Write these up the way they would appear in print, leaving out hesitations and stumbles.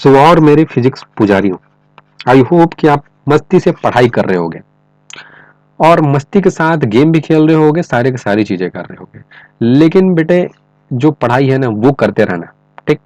और मेरे फिजिक्स पुजारियों, आई होप कि आप मस्ती से पढ़ाई कर रहे होगे और मस्ती के साथ गेम भी खेल रहे होगे, सारे की सारी चीजें कर रहे होगे। लेकिन बेटे, जो पढ़ाई है ना वो करते रहना, ठीक?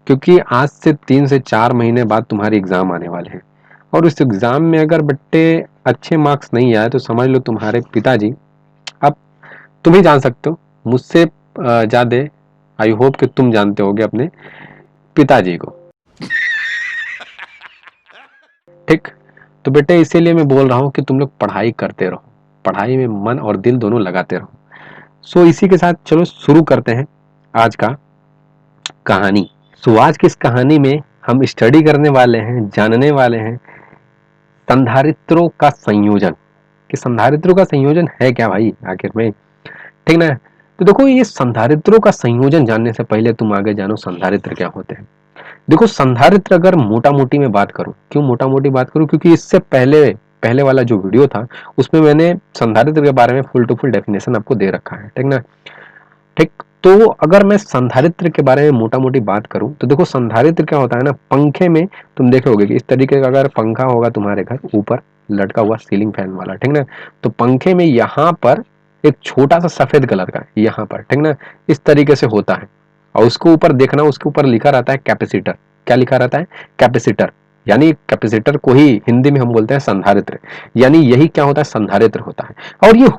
क्योंकि आज से 3 से 4 महीने बाद तुम्हारे एग्जाम आने वाले हैं और उस एग्जाम में अगर बेटे अच्छे मार्क्स नहीं आए तो समझ लो तुम्हारे पिताजी, अब तुम ही जान सकते हो मुझसे ज्यादा। आई होप कि तुम जानते होगे अपने पिताजी को, ठीक? तो बेटे इसीलिए मैं बोल रहा हूँ कि तुम लोग पढ़ाई करते रहो, पढ़ाई में मन और दिल दोनों लगाते रहो। इसी के साथ चलो शुरू करते हैं आज का कहानी। आज की इस कहानी में हम स्टडी करने वाले हैं, जानने वाले हैं संधारित्रों का संयोजन। कि संधारित्रों का संयोजन है क्या भाई आखिर में, ठीक ना? तो देखो, ये संधारित्रों का संयोजन जानने से पहले तुम आगे जानो संधारित्र क्या होते हैं। देखो, संधारित्र अगर मोटा मोटी में बात करूं, क्यों मोटा मोटी बात करूं, क्योंकि इससे पहले पहले वाला जो वीडियो था उसमें मैंने संधारित्र के बारे में फुल टू फुल डेफिनेशन आपको दे रखा है, ठीक ना? ठीक। तो अगर मैं संधारित्र के बारे में मोटा मोटी बात करूं तो देखो, संधारित्र क्या होता है ना, पंखे में तुम देखे होगे कि इस तरीके का अगर पंखा होगा तुम्हारे घर ऊपर लटका हुआ सीलिंग फैन वाला, ठीक ना? तो पंखे में यहाँ पर एक छोटा सा सफेद कलर का यहाँ पर, ठीक ना, इस तरीके से होता है और उसके ऊपर देखना, उसके ऊपर लिखा रहता है कैपेसिटर। क्या लिखा रहता है? कैपेसिटर। यानी कैपेसिटर को ही हिंदी में हम बोलते हैं संधारित्र। यानी यही क्या होता है, संधारित्र होता है। और ये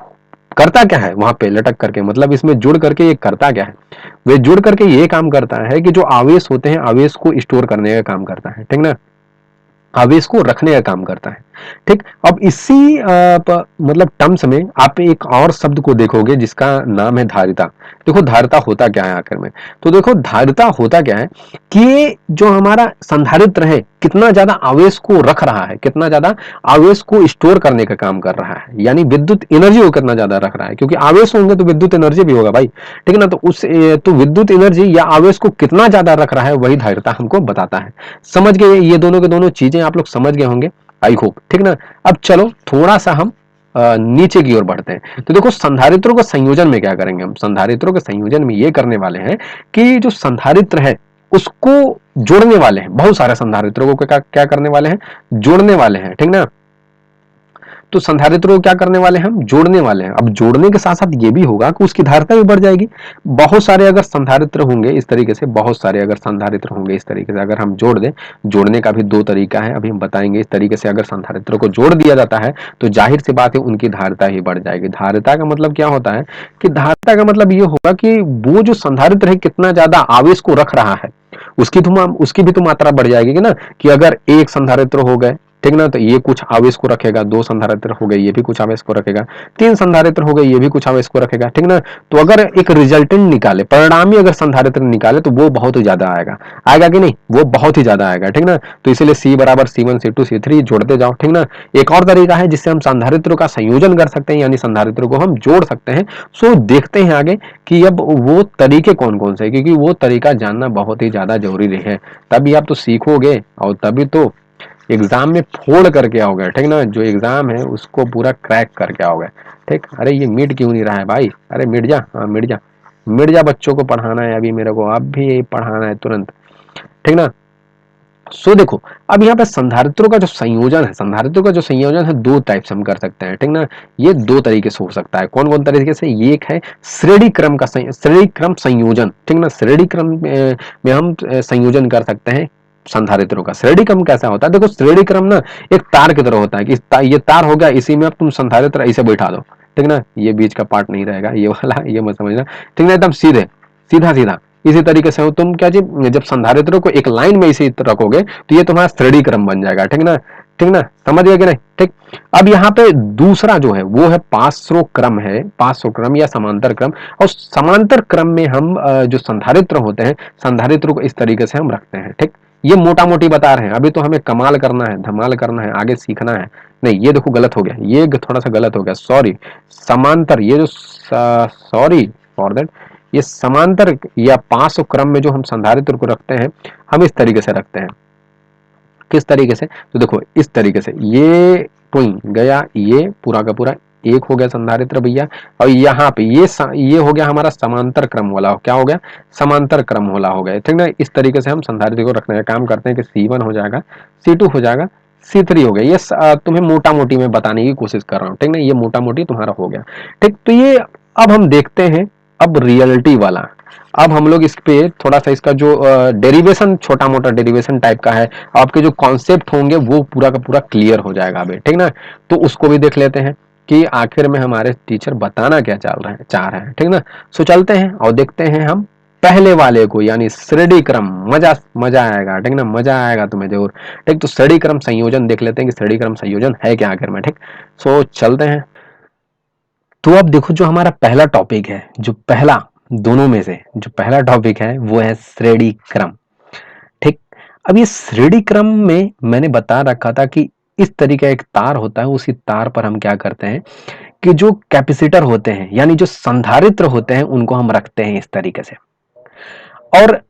करता क्या है वहां पे लटक करके, मतलब इसमें जुड़ करके ये करता क्या है? वे जुड़ करके ये काम करता है कि जो आवेश होते हैं आवेश को स्टोर करने का काम करता है, ठीक ना? आवेश को रखने का काम करता है, ठीक। अब इसी मतलब टर्म्स में आप एक और शब्द को देखोगे जिसका नाम है धारिता। देखो, धारिता होता क्या है आखिर में? तो देखो, धारिता होता क्या है कि जो हमारा संधारित्र है कितना ज्यादा आवेश को रख रहा है, कितना ज्यादा आवेश को स्टोर करने का काम कर रहा है, यानी विद्युत एनर्जी को कितना ज्यादा रख रहा है। क्योंकि आवेश होंगे तो विद्युत एनर्जी भी होगा भाई, ठीक है ना? तो विद्युत एनर्जी या आवेश को कितना ज्यादा रख रहा है वही धारिता हमको बताता है। समझ गए? ये दोनों के दोनों चीजें आप लोग समझ गए होंगे, आई होप, ठीक ना? अब चलो थोड़ा सा हम नीचे की ओर बढ़ते हैं। तो देखो, संधारित्रों के संयोजन में क्या करेंगे हम? संधारित्रों के संयोजन में ये करने वाले हैं कि जो संधारित्र है उसको जोड़ने वाले हैं। बहुत सारे संधारित्रों को क्या करने वाले हैं? जोड़ने वाले हैं, ठीक ना? तो संधारित्र को क्या करने वाले हैं? हम जोड़ने वाले हैं। अब जोड़ने के साथ साथ ये भी होगा कि उसकी धारिता भी बढ़ जाएगी। बहुत सारे अगर संधारित्र होंगे इस तरीके से, बहुत सारे अगर संधारित्र होंगे इस तरीके से, अगर हम जोड़ दें, जोड़ने का भी दो तरीका है, अभी हम बताएंगे। इस तरीके से अगर संधारित्र को जोड़ दिया जाता है तो जाहिर सी बात है उनकी धारिता ही बढ़ जाएगी। धारिता का मतलब क्या होता है कि धारिता का मतलब ये होगा कि वो जो संधारित्र है कितना ज्यादा आवेश को रख रहा है, उसकी भी तो मात्रा बढ़ जाएगी ना। कि अगर एक संधारित्र हो गए, ठीक ना, तो ये कुछ आवेश को रखेगा। दो संधारित्र हो गए, ये भी कुछ आवेश को रखेगा। तीन संधारित्र हो गए, ये भी कुछ आवेश को रखेगा, ठीक ना? तो अगर एक रिजल्टेंट निकाले, परिणामी अगर संधारित्र निकाले तो वो बहुत ही ज्यादा आएगा। आएगा कि नहीं? वो बहुत ही ज्यादा आएगा, ठीक ना? तो इसीलिए C बराबर C1 C2 C3 जोड़ते जाओ, ठीक ना? एक और तरीका है जिससे हम संधारित्रों का संयोजन कर सकते हैं, यानी संधारित्रों को हम जोड़ सकते हैं। देखते हैं आगे कि अब वो तरीके कौन कौन से, क्योंकि वो तरीका जानना बहुत ही ज्यादा जरूरी है। तभी आप तो सीखोगे और तभी तो एग्जाम में फोड़ करके आओगे, ठीक ना? जो एग्जाम है उसको पूरा क्रैक करके आओगे, ठीक। अरे ये मिट क्यों नहीं रहा है भाई? अरे मिट जा, हाँ मिट जा, मिट जा। बच्चों को पढ़ाना है अभी, मेरे को अब भी यही पढ़ाना है तुरंत, ठीक ना? देखो, अब यहाँ पे संधारित्रों का जो संयोजन है, संधारित्रों का जो संयोजन है दो टाइप से हम कर सकते हैं, ठीक ना? ये दो तरीके से हो सकता है। कौन कौन तरीके से? ये एक है श्रेणी क्रम का श्रेणी क्रम संयोजन, ठीक ना? श्रेणी क्रम में हम संयोजन कर सकते हैं संधारित्रों का। श्रेणी क्रम कैसा होता है? देखो, श्रेणी क्रम ना एक तार की तरह होता है कि ये तार हो गया, इसी में अब तुम संधारित्र ऐसे बैठा दो, ठीक ना? ये बीच का पार्ट नहीं रहेगा, ये वाला, ये मत समझना, ठीक ना? एकदम सीधे, सीधा सीधा इसी तरीके से हो तुम। क्या जी, जब संधारित्रों को एक लाइन में इसी रखोगे तो ये तुम्हारा श्रेणी क्रम बन जाएगा, ठीक ना? ठीक ना? समझ गए कि नहीं? ठीक। अब यहाँ पे दूसरा जो है वो है पार्श्व क्रम, है पार्श्व क्रम या समांतर क्रम। और समांतर क्रम में हम जो संधारित्र होते हैं, संधारित्र को इस तरीके से हम रखते हैं, ठीक। ये मोटा मोटी बता रहे हैं, अभी तो हमें कमाल करना है, धमाल करना है, आगे सीखना है। नहीं, ये देखो गलत हो गया, ये थोड़ा सा गलत हो गया, सॉरी। समांतर, ये जो सॉरी फॉर दैट, ये समांतर या पार्श्व क्रम में जो हम संधारित्र को रखते हैं, हम इस तरीके से रखते हैं। किस तरीके से? तो देखो, इस तरीके से, ये टुई गया, ये पूरा का पूरा एक हो गया संधारित्र भैया, और यहाँ पे ये हो गया हमारा समांतर क्रम वाला, क्या हो गया, समांतर क्रम वाला हो गया, ठीक ना। इस तरीके से हम संधारित्र को रखने का काम करते हैं कि C1 हो जाएगा, C2 हो जाएगा, C3 हो गया। ये तुम्हें मोटा मोटी मैं बताने की कोशिश कर रहा हूँ, ठीक ना, ये मोटा मोटी तुम्हारा हो गया, ठीक। तो ये अब हम देखते हैं अब रियलिटी वाला। अब हम लोग इस पे थोड़ा सा इसका जो डेरिवेशन, छोटा मोटा डेरिवेशन टाइप का है, आपके जो कॉन्सेप्ट होंगे वो पूरा का पूरा क्लियर हो जाएगा अभी, ठीक ना। तो उसको भी देख लेते हैं कि आखिर में हमारे टीचर बताना क्या चाह रहे हैं, ठीक ना। सो चलते हैं और देखते हैं हम पहले वाले को, यानी श्रेणी क्रम। मजा मजा आएगा, ठीक ना, मजा आएगा तुम्हें जरूर, ठीक। तो श्रेणी क्रम संयोजन देख लेते हैं कि श्रेणी क्रम संयोजन है क्या आखिर में, ठीक। सो चलते हैं। तो अब देखो जो हमारा पहला टॉपिक है, जो पहला दोनों में से जो पहला टॉपिक है वो है श्रेणी क्रम, ठीक। अब ये श्रेणी क्रम में मैंने बता रखा था कि इस तरीके का एक तार होता है, उसी तार पर हम क्या करते हैं कि जो कैपेसिटर होते हैं यानी जो संधारित्र होते हैं उनको हम रखते हैं इस तरीके से। और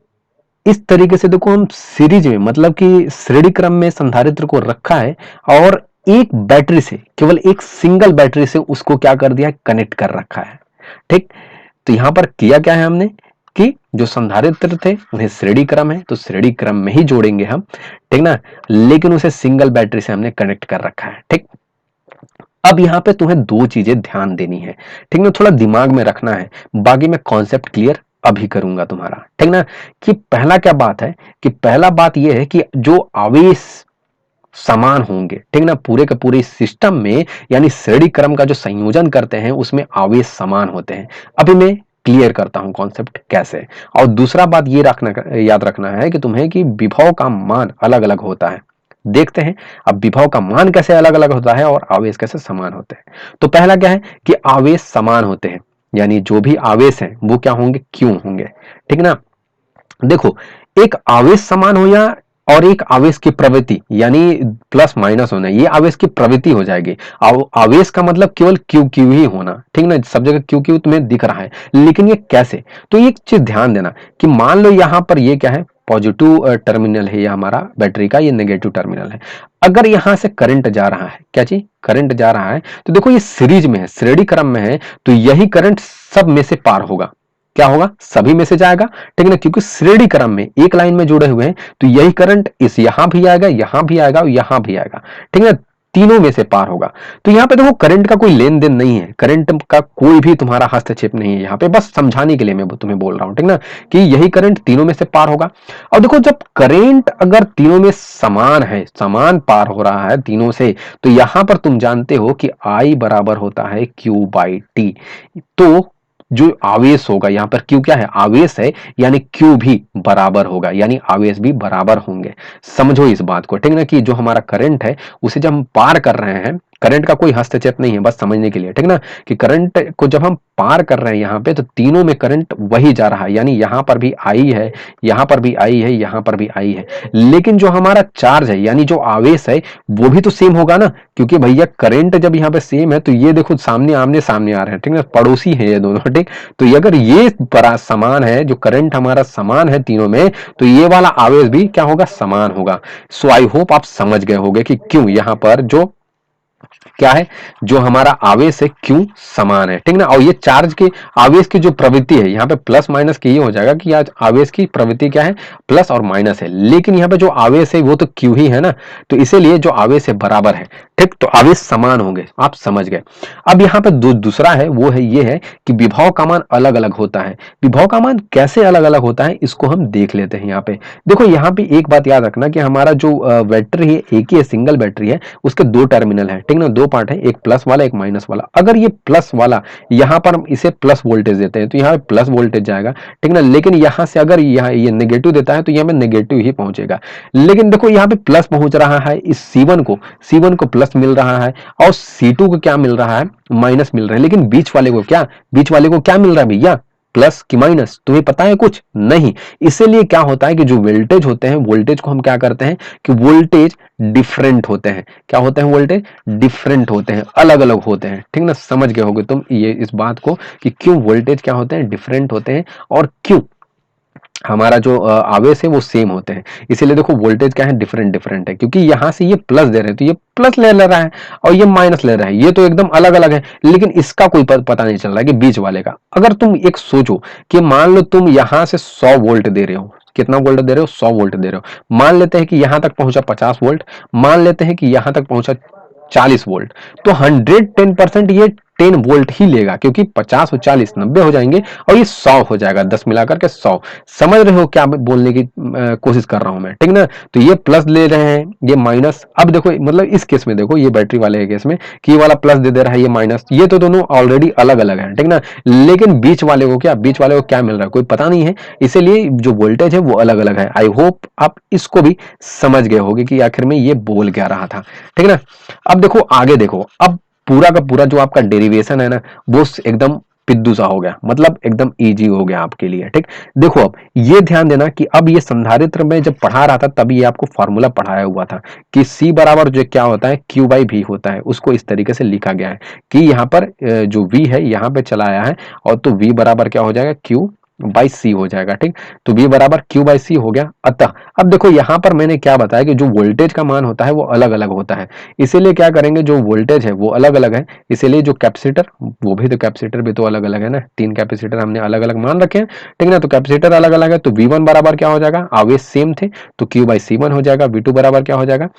इस तरीके से देखो हम सीरीज में, मतलब कि श्रेणी क्रम में संधारित्र को रखा है और एक बैटरी से, केवल एक सिंगल बैटरी से उसको क्या कर दिया, कनेक्ट कर रखा है, ठीक। तो यहां पर किया क्या है हमने कि जो संधारित्र थे उन्हें श्रेणी क्रम है तो श्रेणी क्रम में ही जोड़ेंगे हम, ठीक ना, लेकिन उसे सिंगल बैटरी से हमने कनेक्ट कर रखा है, ठीक। अब यहाँ पे तुम्हें दो चीजें ध्यान देनी है, ठीक ना, थोड़ा दिमाग में रखना है, बाकी मैं कॉन्सेप्ट क्लियर अभी करूंगा तुम्हारा, ठीक ना। कि पहला क्या बात है कि पहला बात यह है कि जो आवेश समान होंगे, ठीक ना, पूरे के पूरे सिस्टम में, यानी श्रेणी क्रम का जो संयोजन करते हैं उसमें आवेश समान होते हैं। अभी मैं क्लियर करता हूं कॉन्सेप्ट कैसे। और दूसरा बात ये याद रखना है कि तुम्हें कि विभव का मान अलग अलग होता है। देखते हैं अब विभव का मान कैसे अलग अलग होता है और आवेश कैसे समान होते हैं। तो पहला क्या है कि आवेश समान होते हैं, यानी जो भी आवेश है वो क्या होंगे, क्यों होंगे, ठीक ना। देखो एक आवेश समान हो या और एक आवेश की प्रवृत्ति, यानी प्लस माइनस होना, ये आवेश की प्रवृत्ति हो जाएगी। आवेश का मतलब केवल क्यू क्यू ही होना, ठीक ना, सब जगह क्यू क्यू तुम्हें दिख रहा है, लेकिन ये कैसे। तो एक चीज ध्यान देना कि मान लो यहां पर ये क्या है, पॉजिटिव टर्मिनल है ये हमारा बैटरी का, ये नेगेटिव टर्मिनल है। अगर यहां से करंट जा रहा है, क्या चीज, करंट जा रहा है, तो देखो ये सीरीज में है, श्रेणी क्रम में है, तो यही करंट सब में से पार होगा, क्या होगा, सभी में से जाएगा, ठीक है ना, क्योंकि श्रेणी क्रम में एक लाइन में जुड़े हुए हैं, तो यही करंट इस यहां भी आएगा, यहां भी आएगा और यहां भी आएगा, ठीक है ना, तीनों में से पार होगा। तो यहां पे देखो करंट का कोई लेन देन नहीं है, करंट का कोई भी तुम्हारा हस्तक्षेप नहीं है यहां पे, बस समझाने के लिए मैं तुम्हें बोल रहा हूं, ठीक ना, कि यही करंट तीनों में से पार होगा। और देखो जब करंट अगर तीनों में समान है, समान पार हो रहा है तीनों से, तो यहां पर तुम जानते हो कि I बराबर होता है Q/T। तो जो आवेश होगा, यहां पर क्यू क्या है, आवेश है, यानी क्यू भी बराबर होगा, यानी आवेश भी बराबर होंगे। समझो इस बात को, ठीक ना, कि जो हमारा करंट है उसे जब हम पार कर रहे हैं, करंट का कोई हस्तक्षेप नहीं है, बस समझने के लिए, ठीक ना, कि करंट को जब हम पार कर रहे हैं यहां पे, तो तीनों में करंट वही जा रहा है, यानी यहां पर भी आई है, यहां पर भी आई है, यहां पर भी आई है, लेकिन जो हमारा चार्ज है यानी जो आवेश है वो भी तो सेम होगा ना, क्योंकि भैया करंट जब यहाँ पे सेम है तो ये देखो सामने आमने सामने आ रहे हैं, ठीक है, पड़ोसी है ये दोनों, ठीक। तो ये अगर ये बड़ा समान है, जो करंट हमारा समान है तीनों में, तो ये वाला आवेश भी क्या होगा, समान होगा। सो आई होप आप समझ गए होंगे कि क्यों यहाँ पर जो क्या है, जो हमारा आवेश है क्यों समान है, ठीक ना। और ये चार्ज के आवेश की जो प्रवृत्ति है यहाँ पे प्लस माइनस की ये हो जाएगा कि आज आवेश की प्रवृत्ति क्या है, प्लस और माइनस है, लेकिन यहाँ पे जो आवेश है वो तो क्यू ही है ना, तो इसीलिए जो आवेश है बराबर है, ठीक। तो आवेश समान होंगे, आप समझ गए। अब यहाँ पे दूसरा है वो है ये है कि विभव का मान अलग अलग होता है। विभव का मान कैसे अलग अलग होता है इसको हम देख लेते हैं। यहाँ पे देखो, यहाँ पे एक बात याद रखना कि हमारा जो बैटरी है एक ही है, सिंगल बैटरी है, उसके दो टर्मिनल है, ठीक ना, दो पार्ट है, एक प्लस वाला एक माइनस वाला। अगर ये प्लस वाला यहाँ पर हम इसे प्लस वोल्टेज देते हैं तो यहाँ पे प्लस वोल्टेज जाएगा, ठीक ना, लेकिन यहाँ से अगर यहाँ ये नेगेटिव देता है तो यहाँ पे नेगेटिव ही पहुंचेगा। लेकिन देखो यहाँ पे प्लस पहुंच रहा है, इस C1 को प्लस मिल रहा है और C2 को क्या मिल रहा है, माइनस मिल रहा है, लेकिन बीच वाले को क्या मिल रहा है भैया, प्लस की माइनस, तुम्हें पता है कुछ नहीं। इसीलिए क्या होता है कि जो वोल्टेज होते हैं, वोल्टेज को हम क्या करते हैं कि वोल्टेज डिफरेंट होते हैं, क्या होते हैं, वोल्टेज डिफरेंट होते हैं, अलग अलग होते हैं, ठीक ना। समझ गए होगे तुम ये इस बात को कि क्यों वोल्टेज क्या होते हैं, डिफरेंट होते हैं, और क्यों हमारा जो आवेश है वो सेम होते हैं। इसीलिए देखो वोल्टेज क्या है, डिफरेंट डिफरेंट है, क्योंकि यहाँ से ये प्लस दे रहे हैं तो ये प्लस ले रहा है और ये माइनस ले रहा है, ये तो एकदम अलग अलग है। लेकिन इसका कोई पता नहीं चल रहा है कि बीच वाले का। अगर तुम एक सोचो कि मान लो तुम यहाँ से 100 वोल्ट दे रहे हो, कितना वोल्ट दे रहे हो, 100 वोल्ट दे रहे हो, मान लेते हैं कि यहां तक पहुंचा 50 वोल्ट, मान लेते हैं कि यहां तक पहुंचा 40 वोल्ट, तो 110% ये 10 वोल्ट ही लेगा, क्योंकि 50 और 40 90 हो जाएंगे और ये 100 हो जाएगा, 10 मिलाकर के 100। समझ रहे हो क्या बोलने की कोशिश कर रहा हूं मैं, ठीक ना। तो ये प्लस ले रहे हैं, ये माइनस। अब देखो मतलब इस केस में देखो, ये बैटरी वाले केस में कि ये वाला प्लस दे रहा है, ये माइनस, ये तो दोनों ऑलरेडी अलग अलग है, ठीक ना। लेकिन बीच वाले को क्या, बीच वाले को क्या मिल रहा है, कोई पता नहीं है, इसीलिए जो वोल्टेज है वो अलग अलग है। आई होप आप इसको भी समझ गए होगे कि आखिर में ये बोल क्या रहा था, ठीक ना। अब देखो आगे देखो, अब पूरा का पूरा जो आपका डेरिवेशन है ना, वो एकदम पिद्दू सा हो गया, मतलब एकदम इजी हो गया आपके लिए, ठीक। देखो अब ये ध्यान देना कि अब ये संधारित्र में जब पढ़ा रहा था तब ये आपको फॉर्मूला पढ़ाया हुआ था कि C बराबर जो क्या होता है, Q बाई V होता है। उसको इस तरीके से लिखा गया है कि यहाँ पर जो V है यहाँ पे चला आया है, और तो V बराबर क्या हो जाएगा, Q बाई C हो जाएगा, ठीक। तो V बराबर Q बाई C हो गया। अतः अब देखो यहाँ पर मैंने क्या बताया कि जो वोल्टेज का मान होता है वो अलग अलग होता है, इसीलिए क्या करेंगे, जो वोल्टेज है वो अलग अलग है, इसीलिए जो कैपेसिटर, वो भी तो कैपेसिटर भी तो अलग अलग है ना, 3 कैपेसिटर हमने अलग अलग मान रखे हैं, ठीक ना। तो कैपेसिटर अलग अलग है, तो V1 बराबर क्या हो जाएगा, आवेश सेम थे तो Q बाई C1 हो जाएगा, V2 बराबर क्या हो जाएगा,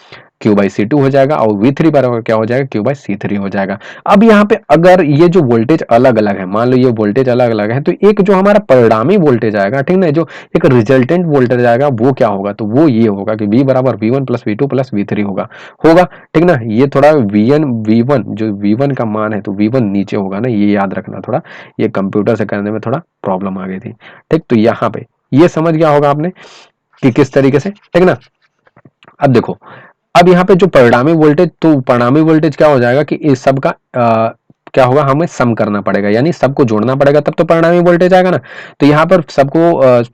Q बाई C2 हो जाएगा, और V3 बराबर क्या हो जाएगा, Q बाई C3 हो जाएगा। अब यहाँ पे अगर ये जो वोल्टेज अलग अलग है, मान लो ये वोल्टेज अलग अलग है, तो एक जो हमारा परिणामी वोल्टेज आएगा, ठीक ना, जो एक रिजल्टेंट वोल्टेज आएगा वो क्या होगा, तो वो ये होगा कि V बराबर V1 plus V2 plus V3 होगा होगा ठीक ना। ये थोड़ा V1 जो V1 का मान है तो V1 नीचे होगा ना, ये याद रखना थोड़ा, ये कंप्यूटर से करने में थोड़ा प्रॉब्लम आ गई थी, ठीक। तो यहाँ पे ये समझ गया होगा आपने कि किस तरीके से, ठीक ना। अब देखो, अब यहाँ पे जो परिणामी वोल्टेज, तो परिणामी वोल्टेज क्या हो जाएगा कि इस सब का क्या होगा, हमें सम करना पड़ेगा, यानी सबको जोड़ना पड़ेगा, तब तो परिणामी वोल्टेज आएगा ना। तो यहाँ पर सबको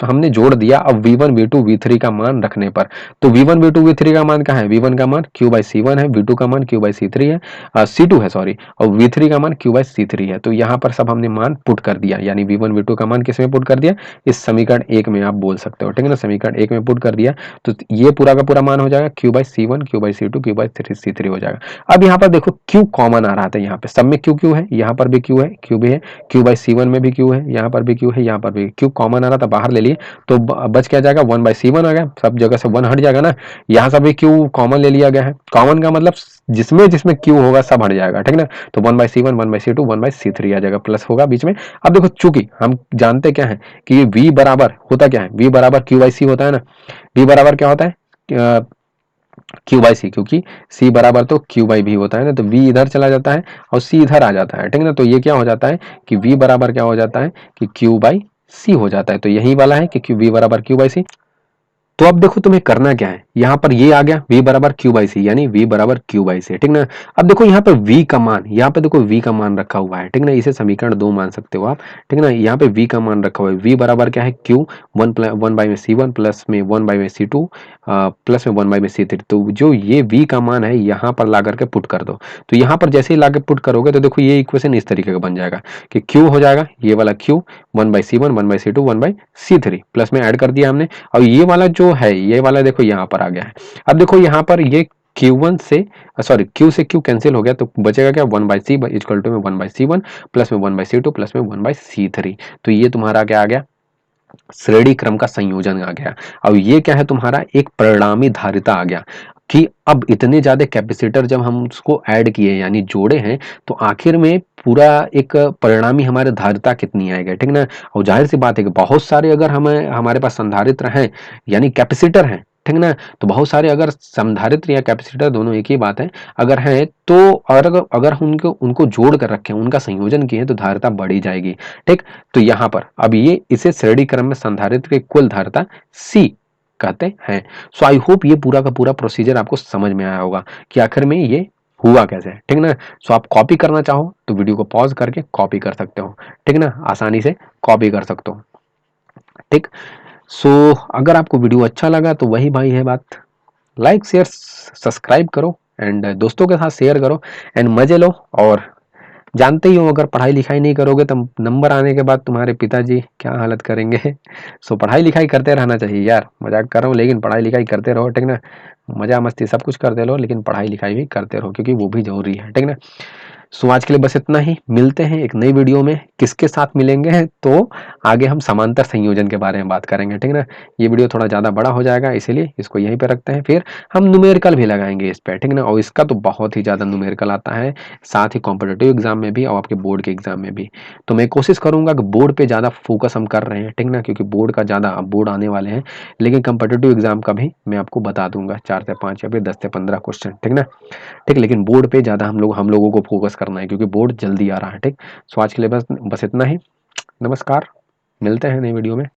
हमने जोड़ दिया। अब V1 V2 V3 का मान रखने पर, तो V1 V2 V3 का मान क्या है, V1 का मान Q बाई C1 है, V2 का मान Q बाई C3 है, C2 है सॉरी, और V3 का मान Q बाई C3 है। तो यहाँ पर सब हमने मान पुट कर दिया, यानी V1 V2 का मान किस में पुट कर दिया, इस समीकरण 1 में आप बोल सकते हो, ठीक है ना। समीकरण 1 में पुट कर दिया तो ये पूरा का पूरा मान हो जाएगा Q by C1 Q by C2 Q by C3 हो जाएगा। अब यहाँ पर देखो Q कॉमन आ रहा था, यहाँ पे सब में Q है, यहाँ पर भी Q है, Q भी है, Q बाई C1 में भी Q है, यहाँ पर भी Q है, यहाँ पर भी Q कॉमन आ रहा था, बाहर ले लिए तो बच क्या जाएगा, 1 बाई C1 आ गया, सब जगह से 1 हट जाएगा ना। यहाँ से भी Q कॉमन ले लिया गया है, कॉमन का मतलब जिसमें जिसमें Q होगा सब हट जाएगा, ठीक ना। तो 1 by C1 1 by C2 1 by C3 आ जाएगा, प्लस होगा बीच में। अब देखो चूंकि हम जानते क्या है कि V बराबर होता क्या है, V बराबर Q बाई C होता है ना। V बराबर क्या होता है, Q बाई सी, क्योंकि C बराबर तो Q बाई V होता है ना, तो V इधर चला जाता है और C इधर आ जाता है, ठीक है ना। तो ये क्या हो जाता है कि V बराबर क्या हो जाता है कि Q बाई C हो जाता है। तो यही वाला है कि V बराबर Q बाई C। तो अब देखो तुम्हें करना क्या है, यहाँ पर ये आ गया V बराबर Q बाई सी, यानी V बराबर Q बाई सी, ठीक ना। अब देखो यहाँ पे V का मान, यहाँ पे देखो V का मान रखा हुआ है, ठीक ना। इसे समीकरण 2 मान सकते हो आप, ठीक ना। यहाँ पे V का मान रखा हुआ है, V बराबर क्या है, Q 1 बाई में C1 प्लस में 1 बाई में C2 प्लस में 1 बाई में C3। तो जो ये V का मान है यहाँ पर ला करके पुट कर दो। तो यहाँ पर जैसे ही ला के पुट करोगे तो देखो ये इक्वेशन इस तरीके का बन जाएगा कि Q हो जाएगा ये वाला Q 1 by C1 1 by C2 1 by C3 plus में ऐड कर दिया हमने, और ये वाला जो है, ये वाला देखो यहाँ पर आ गया है। अब देखो यहाँ पर ये Q1 से सॉरी Q से Q कैंसिल हो गया, तो बचेगा क्या, 1 बाई C इक्वल टू में 1 बाई C1 प्लस में 1 बाई C2 प्लस में 1 बाई C3। तो ये तुम्हारा क्या आ गया, श्रेणी क्रम का संयोजन आ गया। अब ये क्या है, तुम्हारा एक परिणामी धारिता आ गया कि अब इतने ज्यादा कैपेसिटर जब हम उसको ऐड किए यानी जोड़े हैं, तो आखिर में पूरा एक परिणामी हमारे धारिता कितनी आएगी, ठीक ना। और जाहिर सी बात है कि बहुत सारे अगर हमें हमारे पास संधारित्र हैं यानी कैपेसिटर हैं, ठीक ना, तो बहुत सारे अगर संधारित्र या कैपेसिटर दोनों एक ही बात है अगर है, तो अगर अगर उनको उनको जोड़ कर रखें, उनका संयोजन किए तो धारिता बढ़ी जाएगी, ठीक। तो यहाँ पर अब ये इसे श्रेणी क्रम में संधारित्र की कुल धारिता C कहते हैं। सो आई होप ये पूरा का पूरा प्रोसीजर आपको समझ में आया होगा कि आखिर में ये हुआ कैसे, ठीक ना। सो आप कॉपी करना चाहो तो वीडियो को पॉज करके कॉपी कर सकते हो, ठीक ना, आसानी से कॉपी कर सकते हो, ठीक। सो अगर आपको वीडियो अच्छा लगा तो वही भाई है बात, लाइक शेयर सब्सक्राइब करो एंड दोस्तों के साथ शेयर करो एंड मजे लो और जानते ही हो अगर पढ़ाई लिखाई नहीं करोगे तो नंबर आने के बाद तुम्हारे पिताजी क्या हालत करेंगे। सो पढ़ाई लिखाई करते रहना चाहिए यार, मजाक कर रहा हूँ लेकिन पढ़ाई लिखाई करते रहो, ठीक ना। मजा मस्ती सब कुछ करते रहो लेकिन पढ़ाई लिखाई भी करते रहो क्योंकि वो भी जरूरी है, ठीक ना। सो आज के लिए बस इतना ही, मिलते हैं एक नई वीडियो में। किसके साथ मिलेंगे तो आगे हम समांतर संयोजन के बारे में बात करेंगे, ठीक ना। ये वीडियो थोड़ा ज़्यादा बड़ा हो जाएगा इसीलिए इसको यहीं पे रखते हैं, फिर हम न्यूमेरिकल भी लगाएंगे इस पे, ठीक ना। और इसका तो बहुत ही ज़्यादा न्यूमेरिकल आता है, साथ ही कॉम्पिटेटिव एग्जाम में भी और आपके बोर्ड के एग्जाम में भी। तो मैं कोशिश करूंगा कि बोर्ड पे ज़्यादा फोकस हम कर रहे हैं, ठीक ना, क्योंकि बोर्ड का ज़्यादा बोर्ड आने वाले हैं। लेकिन कॉम्पिटेटिव एग्जाम का भी मैं आपको बता दूंगा 4 से 5 या फिर 10 से 15 क्वेश्चन, ठीक ना। ठीक, लेकिन बोर्ड पे ज़्यादा हम लोगों को फोकस करना है क्योंकि बोर्ड जल्दी आ रहा है, ठीक। सो आज के लिए बस बस इतना ही। नमस्कार, मिलते हैं नई वीडियो में।